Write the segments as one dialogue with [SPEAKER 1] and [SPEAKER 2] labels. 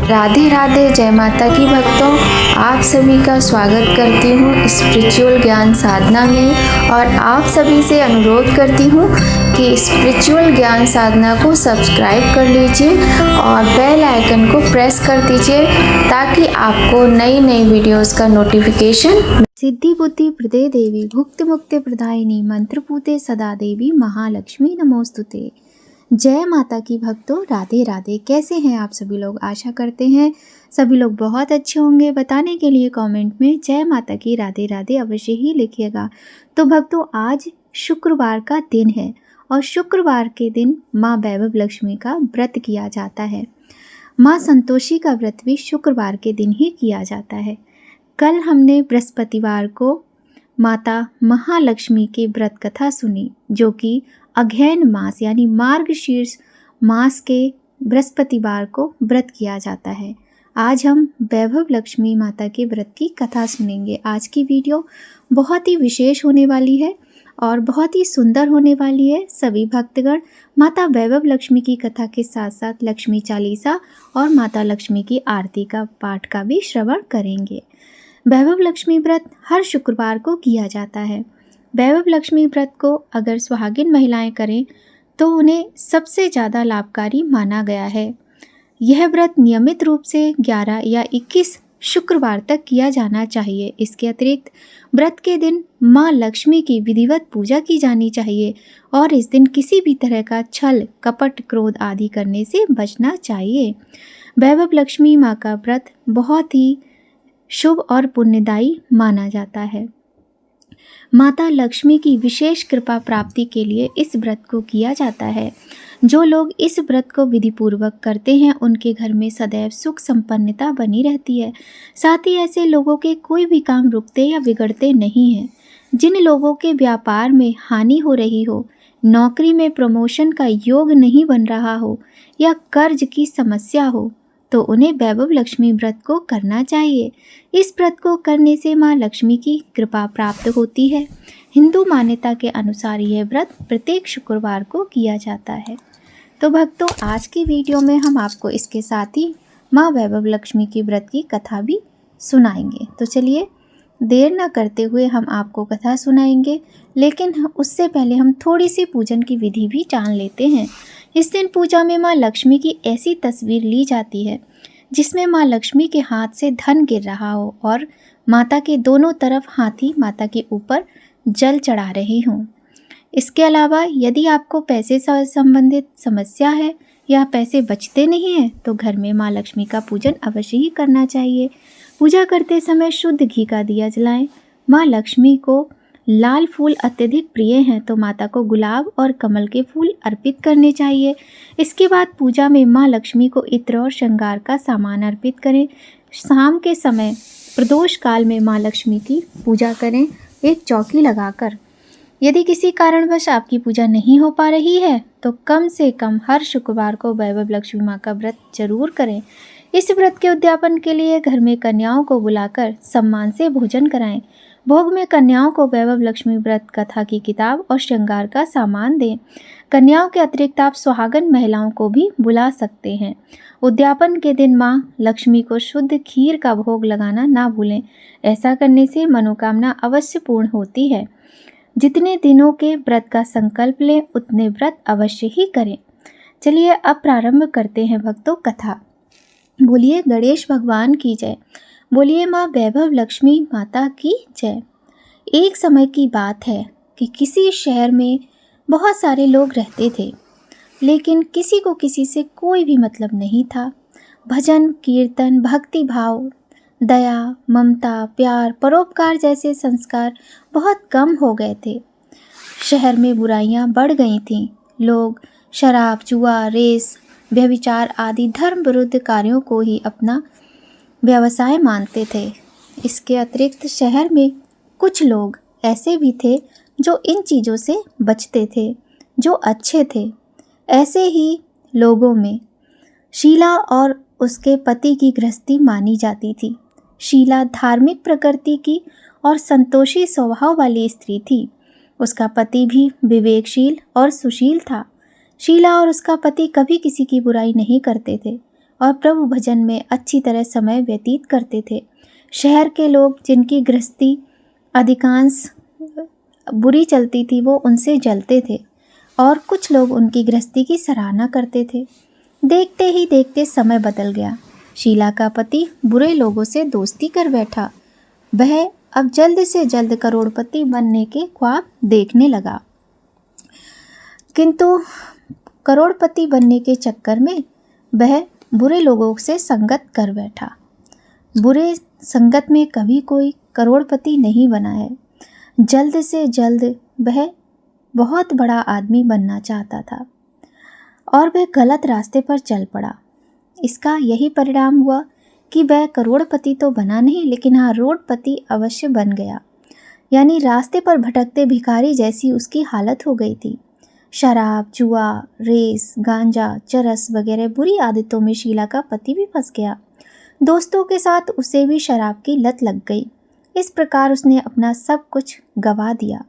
[SPEAKER 1] राधे राधे, जय माता की भक्तों। आप सभी का स्वागत करती हूँ स्पिरिचुअल ज्ञान साधना में और आप सभी से अनुरोध करती हूँ कि स्पिरिचुअल ज्ञान साधना को सब्सक्राइब कर लीजिए और बेल आइकन को प्रेस कर दीजिए ताकि आपको नई नई वीडियोस का नोटिफिकेशन।
[SPEAKER 2] सिद्धि बुद्धि प्रदे देवी भुक्ति मुक्ति प्रदायिनी मंत्रपूते सदा देवी महालक्ष्मी नमोस्तुते। जय माता की भक्तों, राधे राधे। कैसे हैं आप सभी लोग? आशा करते हैं सभी लोग बहुत अच्छे होंगे। बताने के लिए कमेंट में जय माता की राधे राधे अवश्य ही लिखिएगा। तो भक्तों, आज शुक्रवार का दिन है और शुक्रवार के दिन माँ वैभव लक्ष्मी का व्रत किया जाता है। माँ संतोषी का व्रत भी शुक्रवार के दिन ही किया जाता है। कल हमने बृहस्पतिवार को माता महालक्ष्मी की व्रत कथा सुनी, जो कि अगहन मास यानी मार्गशीर्ष मास के बृहस्पतिवार को व्रत किया जाता है। आज हम वैभव लक्ष्मी माता के व्रत की कथा सुनेंगे। आज की वीडियो बहुत ही विशेष होने वाली है और बहुत ही सुंदर होने वाली है। सभी भक्तगण माता वैभव लक्ष्मी की कथा के साथ साथ लक्ष्मी चालीसा और माता लक्ष्मी की आरती का पाठ का भी श्रवण करेंगे। वैभव लक्ष्मी व्रत हर शुक्रवार को किया जाता है। वैभव लक्ष्मी व्रत को अगर सुहागिन महिलाएं करें तो उन्हें सबसे ज़्यादा लाभकारी माना गया है। यह व्रत नियमित रूप से 11 या 21 शुक्रवार तक किया जाना चाहिए। इसके अतिरिक्त व्रत के दिन माँ लक्ष्मी की विधिवत पूजा की जानी चाहिए और इस दिन किसी भी तरह का छल, कपट, क्रोध आदि करने से बचना चाहिए। वैभव लक्ष्मी माँ का व्रत बहुत ही शुभ और पुण्यदायी माना जाता है। माता लक्ष्मी की विशेष कृपा प्राप्ति के लिए इस व्रत को किया जाता है। जो लोग इस व्रत को विधिपूर्वक करते हैं उनके घर में सदैव सुख संपन्नता बनी रहती है। साथ ही ऐसे लोगों के कोई भी काम रुकते या बिगड़ते नहीं हैं। जिन लोगों के व्यापार में हानि हो रही हो, नौकरी में प्रमोशन का योग नहीं बन रहा हो या कर्ज की समस्या हो, तो उन्हें वैभव लक्ष्मी व्रत को करना चाहिए। इस व्रत को करने से माँ लक्ष्मी की कृपा प्राप्त होती है। हिंदू मान्यता के अनुसार यह व्रत प्रत्येक शुक्रवार को किया जाता है। तो भक्तों, आज की वीडियो में हम आपको इसके साथ ही माँ वैभव लक्ष्मी की व्रत की कथा भी सुनाएंगे। तो चलिए देर न करते हुए हम आपको कथा सुनाएंगे, लेकिन उससे पहले हम थोड़ी सी पूजन की विधि भी जान लेते हैं। इस दिन पूजा में माँ लक्ष्मी की ऐसी तस्वीर ली जाती है जिसमें माँ लक्ष्मी के हाथ से धन गिर रहा हो और माता के दोनों तरफ हाथी माता के ऊपर जल चढ़ा रहे हों। इसके अलावा यदि आपको पैसे से संबंधित समस्या है या पैसे बचते नहीं हैं तो घर में माँ लक्ष्मी का पूजन अवश्य ही करना चाहिए। पूजा करते समय शुद्ध घी का दिया जलाएं। माँ लक्ष्मी को लाल फूल अत्यधिक प्रिय हैं तो माता को गुलाब और कमल के फूल अर्पित करने चाहिए। इसके बाद पूजा में माँ लक्ष्मी को इत्र और श्रृंगार का सामान अर्पित करें। शाम के समय प्रदोष काल में माँ लक्ष्मी की पूजा करें एक चौकी लगाकर। यदि किसी कारणवश आपकी पूजा नहीं हो पा रही है तो कम से कम हर शुक्रवार को वैभव लक्ष्मी माँ का व्रत जरूर करें। इस व्रत के उद्यापन के लिए घर में कन्याओं को बुलाकर सम्मान से भोजन कराएं। भोग में कन्याओं को वैभव लक्ष्मी व्रत कथा की किताब और श्रृंगार का सामान दें। कन्याओं के अतिरिक्त आप सुहागन महिलाओं को भी बुला सकते हैं। उद्यापन के दिन माँ लक्ष्मी को शुद्ध खीर का भोग लगाना ना भूलें। ऐसा करने से मनोकामना अवश्य पूर्ण होती है। जितने दिनों के व्रत का संकल्प लें उतने व्रत अवश्य ही करें। चलिए अब प्रारंभ करते हैं भक्तों कथा। बोलिए गणेश भगवान की जय। बोलिए माँ वैभव लक्ष्मी माता की जय। एक समय की बात है कि किसी शहर में बहुत सारे लोग रहते थे, लेकिन किसी को किसी से कोई भी मतलब नहीं था। भजन, कीर्तन, भक्ति भाव, दया, ममता, प्यार, परोपकार जैसे संस्कार बहुत कम हो गए थे। शहर में बुराइयां बढ़ गई थीं। लोग शराब, जुआ, रेस, व्यभिचार आदि धर्म विरुद्ध कार्यों को ही अपना व्यवसाय मानते थे। इसके अतिरिक्त शहर में कुछ लोग ऐसे भी थे जो इन चीज़ों से बचते थे, जो अच्छे थे। ऐसे ही लोगों में शीला और उसके पति की गृहस्थी मानी जाती थी। शीला धार्मिक प्रकृति की और संतोषी स्वभाव वाली स्त्री थी। उसका पति भी विवेकशील और सुशील था। शीला और उसका पति कभी किसी की बुराई नहीं करते थे। और प्रभु भजन में अच्छी तरह समय व्यतीत करते थे। शहर के लोग जिनकी गृहस्थी अधिकांश बुरी चलती थी वो उनसे जलते थे और कुछ लोग उनकी गृहस्थी की सराहना करते थे। देखते ही देखते समय बदल गया। शीला का पति बुरे लोगों से दोस्ती कर बैठा। वह अब जल्द से जल्द करोड़पति बनने के ख्वाब देखने लगा, किंतु करोड़पति बनने के चक्कर में वह बुरे लोगों से संगत कर बैठा। बुरे संगत में कभी कोई करोड़पति नहीं बना है। जल्द से जल्द वह बहुत बड़ा आदमी बनना चाहता था और वह गलत रास्ते पर चल पड़ा। इसका यही परिणाम हुआ कि वह करोड़पति तो बना नहीं, लेकिन हाँ, रोडपति अवश्य बन गया। यानी रास्ते पर भटकते भिखारी जैसी उसकी हालत हो गई थी। शराब, जुआ, रेस, गांजा, चरस वगैरह बुरी आदतों में शीला का पति भी फंस गया। दोस्तों के साथ उसे भी शराब की लत लग गई। इस प्रकार उसने अपना सब कुछ गंवा दिया।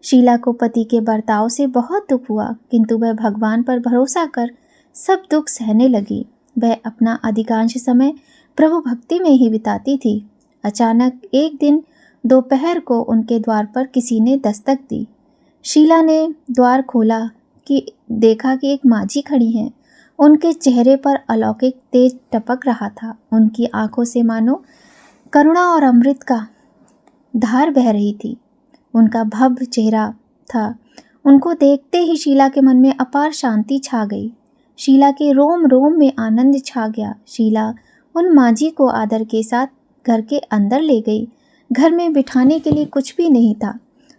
[SPEAKER 2] शीला को पति के बर्ताव से बहुत दुख हुआ, किंतु वह भगवान पर भरोसा कर सब दुख सहने लगी। वह अपना अधिकांश समय प्रभु भक्ति में ही बिताती थी। अचानक एक दिन दोपहर को उनके द्वार पर किसी ने दस्तक दी। शीला ने द्वार खोला कि देखा कि एक माझी खड़ी हैं। उनके चेहरे पर अलौकिक तेज टपक रहा था। उनकी आंखों से मानो करुणा और अमृत का धार बह रही थी। उनका भव्य चेहरा था। उनको देखते ही शीला के मन में अपार शांति छा गई। शीला के रोम रोम में आनंद छा गया। शीला उन माझी को आदर के साथ घर के अंदर ले गई। घर में बिठाने के लिए कुछ भी नहीं था,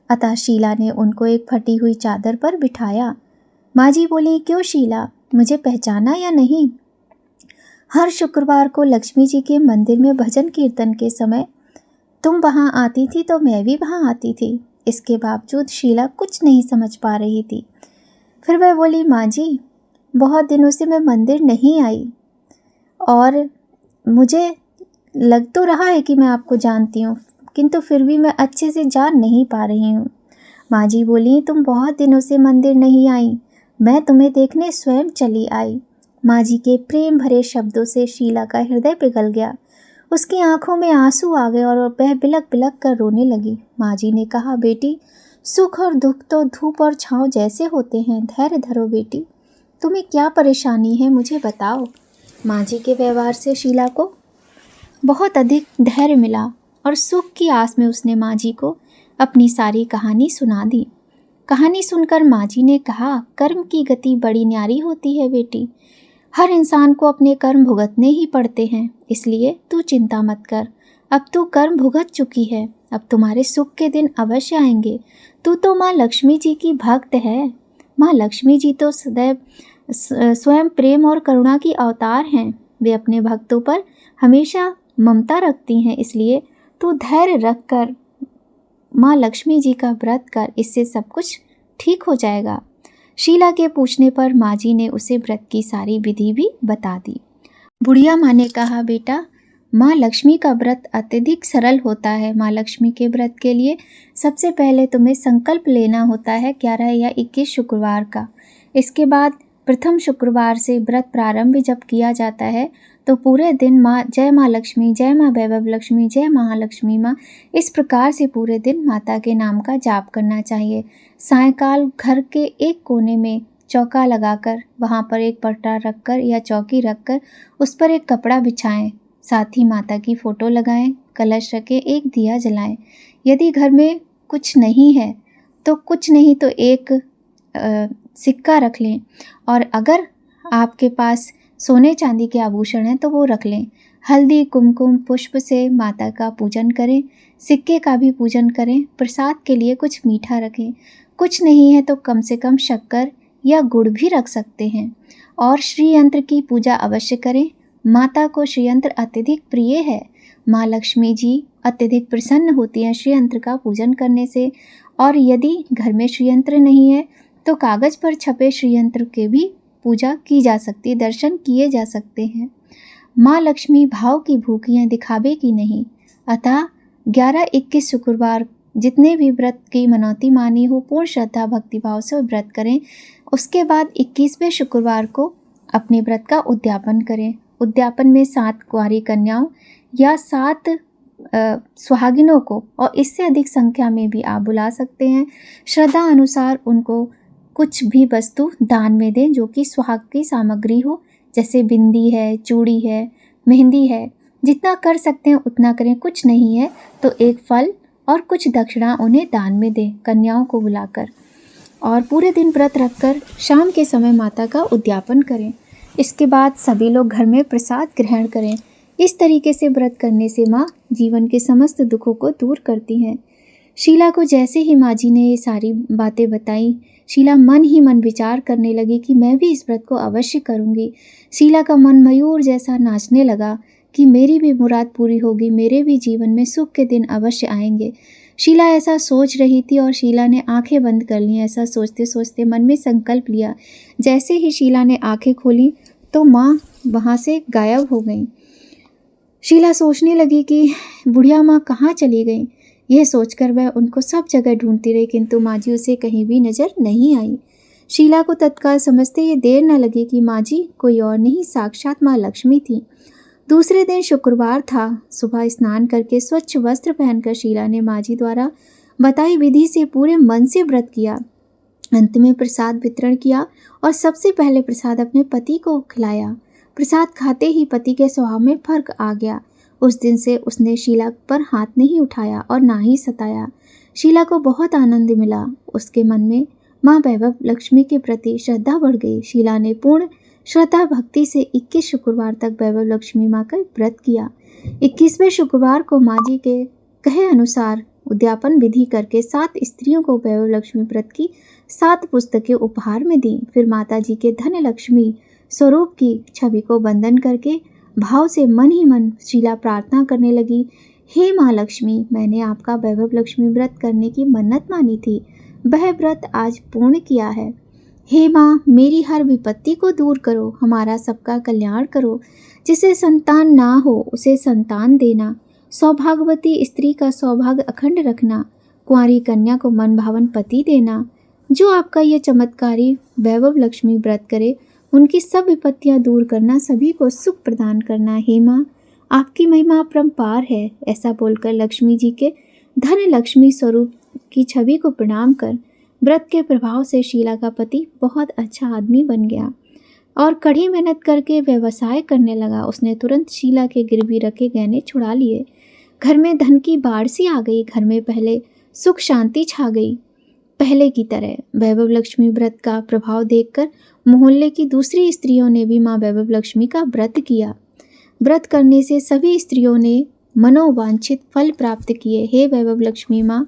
[SPEAKER 2] अतः शीला ने उनको एक फटी हुई चादर पर बिठाया। माझी बोली, क्यों शीला, मुझे पहचाना या नहीं? हर शुक्रवार को लक्ष्मी जी के मंदिर में भजन कीर्तन के समय तुम वहाँ आती थी तो मैं भी वहाँ आती थी। इसके बावजूद शीला कुछ नहीं समझ पा रही थी। फिर वह बोली, माँ जी, बहुत दिनों से मैं मंदिर नहीं आई और मुझे लग तो रहा है कि मैं आपको जानती हूँ, किंतु फिर भी मैं अच्छे से जान नहीं पा रही हूँ। माँ जी बोली, तुम बहुत दिनों से मंदिर नहीं आई, मैं तुम्हें देखने स्वयं चली आई। माँ जी के प्रेम भरे शब्दों से शीला का हृदय पिघल गया। उसकी आंखों में आंसू आ गए और वह बिलक बिलक कर रोने लगी। माँ जी ने कहा, बेटी, सुख और दुख तो धूप और छाँव जैसे होते हैं, धैर्य धरो बेटी। तुम्हें क्या परेशानी है, मुझे बताओ। माँ जी के व्यवहार से शीला को बहुत अधिक धैर्य मिला और सुख की आस में उसने माँ जी को अपनी सारी कहानी सुना दी। कहानी सुनकर माँ जी ने कहा, कर्म की गति बड़ी न्यारी होती है बेटी। हर इंसान को अपने कर्म भुगतने ही पड़ते हैं, इसलिए तू चिंता मत कर। अब तू कर्म भुगत चुकी है, अब तुम्हारे सुख के दिन अवश्य आएंगे। तू तो माँ लक्ष्मी जी की भक्त है। माँ लक्ष्मी जी तो सदैव स्वयं प्रेम और करुणा की अवतार हैं। वे अपने भक्तों पर हमेशा ममता रखती हैं, इसलिए तू धैर्य रख कर माँ लक्ष्मी जी का व्रत कर, इससे सब कुछ ठीक हो जाएगा। शीला के पूछने पर माँ जी ने उसे व्रत की सारी विधि भी बता दी। बुढ़िया माँ ने कहा, बेटा, माँ लक्ष्मी का व्रत अत्यधिक सरल होता है। माँ लक्ष्मी के व्रत के लिए सबसे पहले तुम्हें संकल्प लेना होता है 11 या 21 शुक्रवार का। इसके बाद प्रथम शुक्रवार से व्रत प्रारंभ जब किया जाता है तो पूरे दिन माँ जय माँ लक्ष्मी, जय माँ वैभव लक्ष्मी, जय महालक्ष्मी माँ, इस प्रकार से पूरे दिन माता के नाम का जाप करना चाहिए। सायंकाल घर के एक कोने में चौका लगाकर वहाँ पर एक पटरा रखकर या चौकी रखकर उस पर एक कपड़ा बिछाएं। साथ ही माता की फ़ोटो लगाएं, कलश रखें, एक दिया जलाएं। यदि घर में कुछ नहीं है तो कुछ नहीं तो एक सिक्का रख लें, और अगर आपके पास सोने चांदी के आभूषण हैं तो वो रख लें। हल्दी, कुमकुम, पुष्प से माता का पूजन करें, सिक्के का भी पूजन करें। प्रसाद के लिए कुछ मीठा रखें। कुछ नहीं है तो कम से कम शक्कर या गुड़ भी रख सकते हैं। और श्री यंत्र की पूजा अवश्य करें। माता को श्री यंत्र अत्यधिक प्रिय है। माँ लक्ष्मी जी अत्यधिक प्रसन्न होती हैं श्री यंत्र का पूजन करने से। और यदि घर में श्री यंत्र नहीं है तो कागज़ पर छपे श्री यंत्र के भी पूजा की जा सकती, दर्शन किए जा सकते हैं। माँ लक्ष्मी भाव की भूखी हैं, दिखावे की नहीं। अतः 11-21 शुक्रवार जितने भी व्रत की मनौती मानी हो, पूर्ण श्रद्धा भक्ति भाव से व्रत करें। उसके बाद 21वें शुक्रवार को अपने व्रत का उद्यापन करें उद्यापन में 7 कुंवारी कन्याओं या 7 सुहागिनों को और इससे अधिक संख्या में भी आप बुला सकते हैं। श्रद्धा अनुसार उनको कुछ भी वस्तु दान में दें जो कि सुहाग की सामग्री हो, जैसे बिंदी है, चूड़ी है, मेहंदी है। जितना कर सकते हैं उतना करें, कुछ नहीं है तो एक फल और कुछ दक्षिणा उन्हें दान में दें कन्याओं को बुलाकर। और पूरे दिन व्रत रखकर शाम के समय माता का उद्यापन करें। इसके बाद सभी लोग घर में प्रसाद ग्रहण करें। इस तरीके से व्रत करने से माँ जीवन के समस्त दुखों को दूर करती हैं। शीला को जैसे ही माँ जी ने ये सारी बातें बताई, शीला मन ही मन विचार करने लगी कि मैं भी इस व्रत को अवश्य करूँगी। शीला का मन मयूर जैसा नाचने लगा कि मेरी भी मुराद पूरी होगी, मेरे भी जीवन में सुख के दिन अवश्य आएंगे। शीला ऐसा सोच रही थी और शीला ने आंखें बंद कर लीं। ऐसा सोचते सोचते मन में संकल्प लिया। जैसे ही शीला ने आंखें खोली तो माँ वहाँ से गायब हो गई। शीला सोचने लगी कि बुढ़िया माँ कहाँ चली गई। यह सोचकर वह उनको सब जगह ढूंढती रही, किंतु माँ जी उसे कहीं भी नजर नहीं आई। शीला को तत्काल समझते ये देर न लगी कि माँ जी कोई और नहीं, साक्षात माँ लक्ष्मी थी। दूसरे दिन शुक्रवार था। सुबह स्नान करके स्वच्छ वस्त्र पहनकर शीला ने माँ जी द्वारा बताई विधि से पूरे मन से व्रत किया। अंत में प्रसाद वितरण किया और सबसे पहले प्रसाद अपने पति को खिलाया। प्रसाद खाते ही पति के स्वभाव में फर्क आ गया। उस दिन से उसने शीला पर हाथ नहीं उठाया और ना ही सताया। शीला को बहुत आनंद मिला। उसके मन में माँ वैभव लक्ष्मी के प्रति श्रद्धा बढ़ गई। शीला ने पूर्ण श्रद्धा भक्ति से 21 शुक्रवार तक वैभव लक्ष्मी माँ का व्रत किया। 21वें शुक्रवार को माँ जी के कहे अनुसार उद्यापन विधि करके 7 स्त्रियों को वैभव लक्ष्मी व्रत की 7 पुस्तकें उपहार में दी। फिर माता जी के धन लक्ष्मी स्वरूप की छवि को वंदन करके भाव से मन ही मन शीला प्रार्थना करने लगी, हे माँ लक्ष्मी, मैंने आपका वैभव लक्ष्मी व्रत करने की मन्नत मानी थी, वह व्रत आज पूर्ण किया है। हे माँ, मेरी हर विपत्ति को दूर करो, हमारा सबका कल्याण करो। जिसे संतान ना हो उसे संतान देना, सौभाग्यवती स्त्री का सौभाग्य अखंड रखना, कुंवारी कन्या को मन भावन पति देना। जो आपका ये चमत्कारी वैभव लक्ष्मी व्रत करे उनकी सब विपत्तियां दूर करना, सभी को सुख प्रदान करना। हे माँ, आपकी महिमा अपरंपार है। ऐसा बोलकर लक्ष्मी जी के धन लक्ष्मी स्वरूप की छवि को प्रणाम कर व्रत के प्रभाव से शीला का पति बहुत अच्छा आदमी बन गया और कड़ी मेहनत करके व्यवसाय करने लगा। उसने तुरंत शीला के गिरवी रखे गहने छुड़ा लिए। घर में धन की बाढ़ सी आ गई। घर में पहले सुख शांति छा गई। पहले की तरह वैभव लक्ष्मी व्रत का प्रभाव देखकर मोहल्ले की दूसरी स्त्रियों ने भी माँ वैभव लक्ष्मी का व्रत किया। व्रत करने से सभी स्त्रियों ने मनोवांछित फल प्राप्त किए। हे वैभव लक्ष्मी माँ,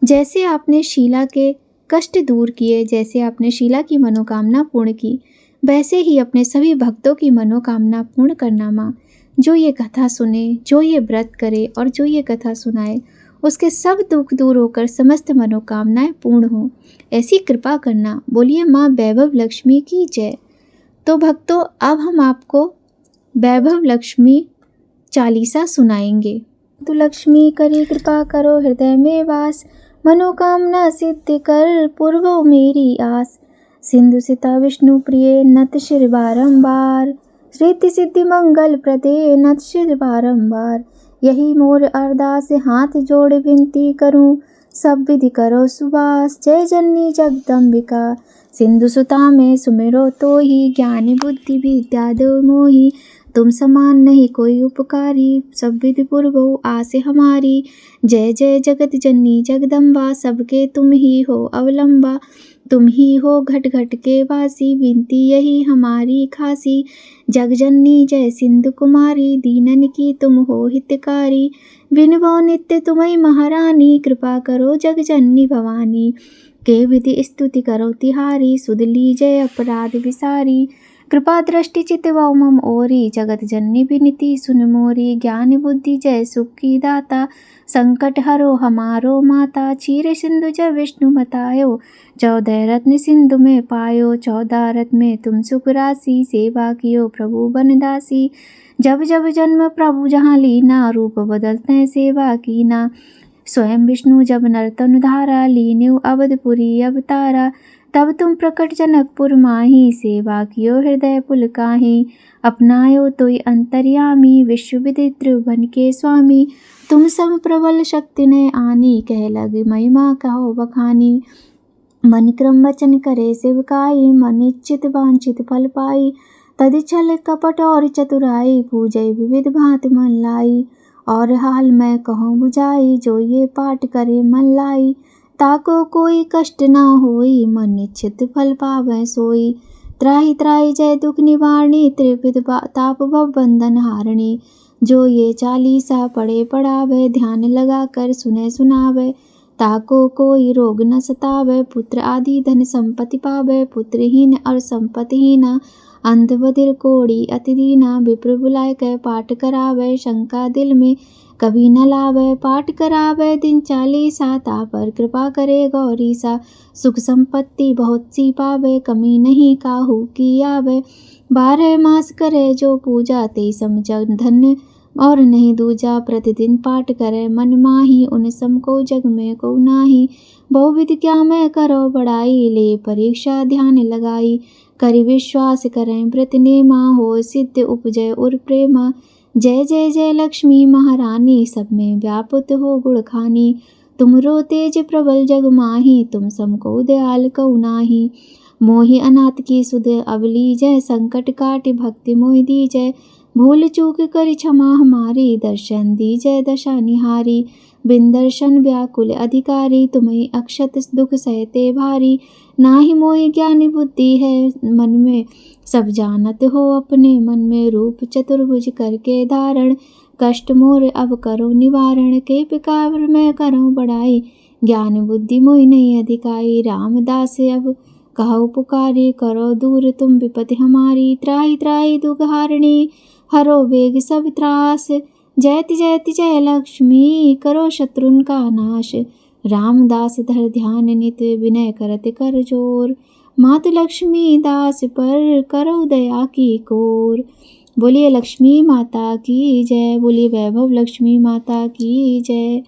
[SPEAKER 2] जैसे आपने शीला के कष्ट दूर किए, जैसे आपने शीला की मनोकामना पूर्ण की, वैसे ही अपने सभी भक्तों की मनोकामना पूर्ण करना माँ। जो ये कथा सुने, जो ये व्रत करे और जो ये कथा सुनाए, उसके सब दुख दूर होकर समस्त मनोकामनाएं पूर्ण हों, ऐसी कृपा करना। बोलिए माँ वैभव लक्ष्मी की जय। तो भक्तों, अब हम आपको वैभव लक्ष्मी चालीसा सुनाएंगे। तो लक्ष्मी करी कृपा करो हृदय में वास, मनोकामना सिद्ध कर पूर्वो मेरी आस। सिंधु सिता विष्णु प्रिय नत शिर बारंबार, रिद्धि सिद्धि मंगल प्रदे नत शिर बारंबार। यही मोर अरदास हाथ जोड़ विनती करूं, सब विधि करो सुवास। जय जननी जगदम्बिका, सिंधु सुता में सुमिरो तो ही, ज्ञान बुद्धि विद्या दो मोही। तुम समान नहीं कोई उपकारी, सब विधि पूर्वो आस हमारी। जय जय जगत जननी जगदम्बा, सबके तुम ही हो अवलंबा। तुम ही हो घट घट के वासी, विनती यही हमारी खासी। जगजननी जय सिंधु कुमारी, दीनन की तुम हो हितकारी। विनवो नित्य तुम्हें महारानी, कृपा करो जगजननी भवानी। के विधि स्तुति करो तिहारी, सुध लीजय अपराध विसारी। कृपा दृष्टि चितवो मम ओरी, जगत जननी विनती सुन मोरी। ज्ञान बुद्धि जय सुख की दाता, संकट हरो हमारो माता। क्षीर सिंधु जय विष्णु मतायो, 14 रत्न सिंधु में पायो। 14 रत्न में तुम सुख राशि, सेवा कियो प्रभु बनदासी। जब जब जन्म प्रभु जहाँ लीना, रूप बदलते सेवा कीना। स्वयं विष्णु जब नर्तन धारा, लीन्यु अवधपुरी अवतारा। तब तुम प्रकट जनकपुर माही, सेवा कियो हृदय पुलकाही। अपनायो तोई अंतर्यामी, विश्व विदित त्रिभुवन के स्वामी। तुम सब प्रबल शक्ति ने आनी, कह लगी महिमा कहो बखानी। मन क्रम वचन करे शिवकाई, मन इच्छित वांछित फल पाई। तदि छल कपट और चतुराई, पूजय विविध भांति मन लाई। और हाल मैं कहूँ बुझाई, जो ये पाठ करे मन लाई। ताको कोई कष्ट ना होई, मन इच्छित फल पावै सोई। त्राहि त्राहि जय दुख निवारणी, त्रिविध ताप भव बंधन हारणी। जो ये चालीसा पढ़े पढ़ावे, ध्यान लगा कर सुने सुनावे। ताको कोई रोग न सतावे, पुत्र आदि धन संपत्ति पावे। पुत्रहीन और संपत्तिहीन, अंध बधिर कोढ़ी अति दीना। विप्र बुलाए कह पाठ करावे, शंका दिल में कभी न लावे। पाठ करावे दिन चालीसा, ता पर कृपा करे गौरीसा। सुख संपत्ति बहुत सी पावे, कमी नहीं काहू की आवे। 12 मास करे जो पूजा, ते समझ धन्य और नहीं दूजा। प्रतिदिन पाठ करे मन माही, उन सम को जग में को नाही। बहुविध क्या मैं करो बड़ाई, ले परीक्षा ध्यान लगाई। करि विश्वास करें व्रत नेमा, हो सिद्ध उपजय उर प्रेमा। जय जय जय लक्ष्मी महारानी, सब में व्यापुत हो गुण खानी। तुमरो तेज प्रबल जग माही, तुम सम को दयाल कऊ नाही। मोहि अनाथ की सुध अवली जय, संकट काटि भक्ति मोहि दीजय। भूल चूक कर क्षमा हमारी, दर्शन दीजय दशा निहारी। बिन दर्शन व्याकुल अधिकारी, तुम्हें अक्षत दुख सहते भारी। नाहि मोहि ज्ञान बुद्धि है मन में, सब जानत हो अपने मन में। रूप चतुर्भुज करके धारण, कष्ट मोर अब करो निवारण। के प्रकार मैं करूँ बड़ाई, ज्ञान बुद्धि मोहि नहीं अधिकाई। रामदास अब कहो पुकारी, करो दूर तुम विपत्ति हमारी। त्राहि त्राहि दुख हारणी, हरो वेग सब त्रास। जयति जयति जय लक्ष्मी, करो शत्रुन का नाश। रामदास धर ध्यान नित, विनय करत कर जोर। मात लक्ष्मी दास पर करो दया की कोर। बोलिए लक्ष्मी माता की जय, बोलिए वैभव लक्ष्मी माता की जय।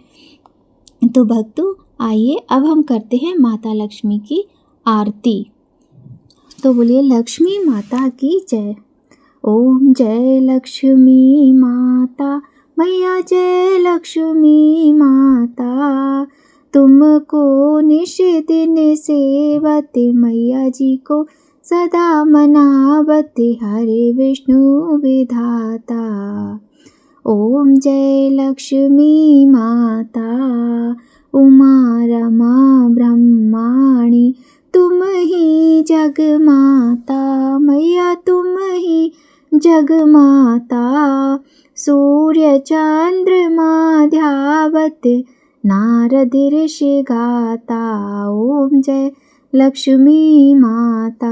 [SPEAKER 2] तो भक्तों आइए अब हम करते हैं माता लक्ष्मी की आरती। तो बोलिए लक्ष्मी माता की जय। ओम जय लक्ष्मी माता मैया, जय लक्ष्मी माता। तुमको निश दिन सेवत, मैया जी को सदा मनावत। हरे विष्णु विधाता। ओम जय लक्ष्मी माता, उमा रमा ब्रह्माणी। तुम ही जग माता मैया, तुम ही जग माता। सूर्य चंद्रमा ध्यावत, नारद ऋषि गाता। ओम जय लक्ष्मी माता,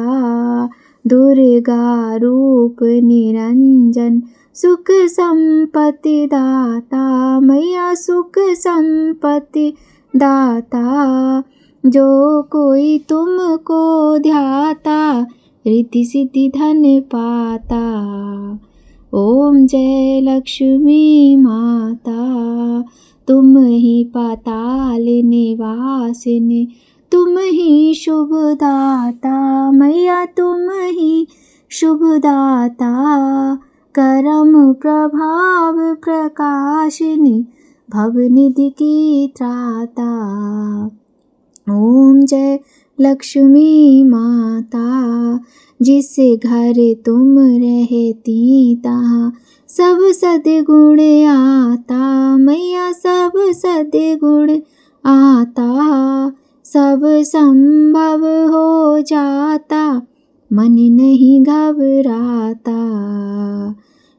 [SPEAKER 2] दुर्गा रूप निरंजन। सुख संपत्ति दाता मैया, सुख संपत्ति दाता। जो कोई तुमको ध्याता, रिद्धि सिद्धि धन पाता। ओम जय लक्ष्मी माता, तुम ही पाताल निवासिनी। तुम ही शुभ दाता मैया, तुम ही शुभ दाता। करम प्रभाव प्रकाशिनी, भवनिधि की त्राता। ओम जय लक्ष्मी माता, जिस घर तुम रहती तहाँ सब सद्गुण आता मैया, सब सद्गुण आता। सब संभव हो जाता, मन नहीं घबराता।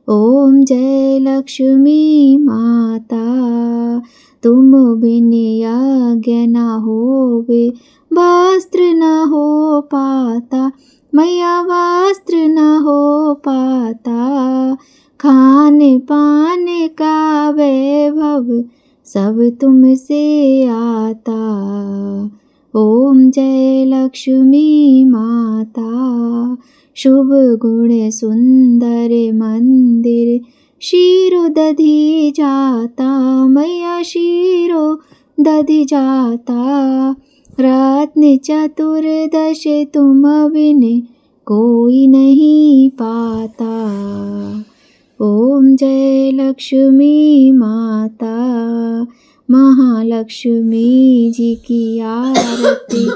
[SPEAKER 2] ओम जय लक्ष्मी माता, तुम बिन यज्ञ न होवे, वस्त्र न हो पाता मैया, वस्त्र न हो पाता। खान पान का वैभव सब तुमसे आता। ओम जय लक्ष्मी माता, शुभ गुण सुंदर मंदिर। शीरो दधि जाता मैया, शीरो दधि जाता। रत्न चतुर्दश तुम बिन कोई नहीं पाता। ओम जय लक्ष्मी माता, महालक्ष्मी जी की आरती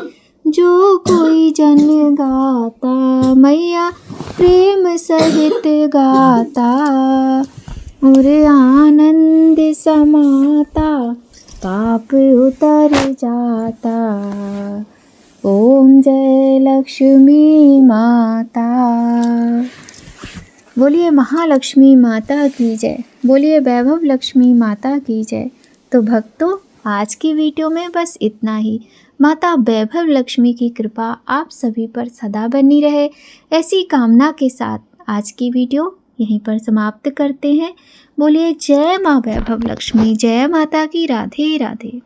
[SPEAKER 2] जो कोई जन गाता। मैया प्रेम सहित गाता और आनंद समाता, पाप उतर जाता। ओम जय लक्ष्मी माता। बोलिए महालक्ष्मी माता की जय, बोलिए वैभव लक्ष्मी माता की जय। तो भक्तों, आज की वीडियो में बस इतना ही। माता वैभव लक्ष्मी की कृपा आप सभी पर सदा बनी रहे, ऐसी कामना के साथ आज की वीडियो यहीं पर समाप्त करते हैं। बोलिए जय माँ वैभव लक्ष्मी, जय माता की। राधे राधे।